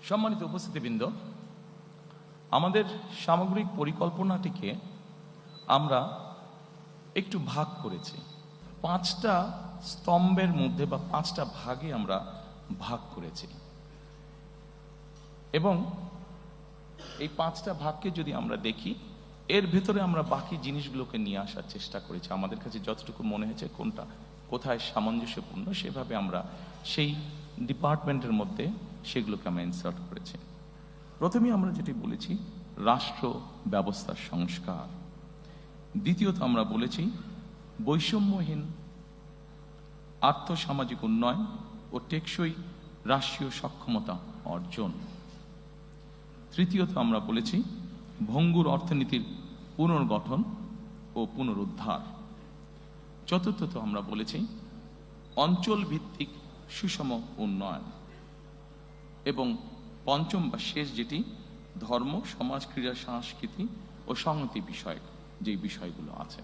সম্মানিত উপস্থিতিবৃন্দ, আমাদের সামগ্রিক পরিকল্পনাটিকে আমরা একটু ভাগ করেছি। 5টা স্তম্ভের মধ্যে বা 5টা ভাগে আমরা ভাগ করেছি এবং এই 5টা ভাগকে যদি আমরা দেখি, এর ভেতরে আমরা বাকি জিনিসগুলোকে নিয়ে আসার চেষ্টা করেছি। আমাদের কাছে যতটুকু মনে হয়েছে কোনটা কোথায় সামঞ্জস্যপূর্ণ, সেভাবে আমরা সেই ডিপার্টমেন্টের মধ্যে সেগুলোকে আমরা ইনসার্ট করেছি। প্রথমে আমরা যেটি বলেছি রাষ্ট্র ব্যবস্থার সংস্কার, দ্বিতীয়ত আমরা বলেছি বৈষম্যহীন আর্থসামাজিক উন্নয়ন ও টেকসই রাষ্ট্রীয় সক্ষমতা অর্জন, তৃতীয়ত আমরা বলেছি ভঙ্গুর অর্থনীতির পুনর্গঠন ও পুনরুদ্ধার, চতুর্থত আমরা বলেছি অঞ্চল ভিত্তিক সুষম উন্নয়ন এবং পঞ্চম বা শেষ যেটি ধর্ম, সমাজ, ক্রীড়া, সংস্কৃতি ও সংহতি বিষয়ক যে বিষয়গুলো আছে।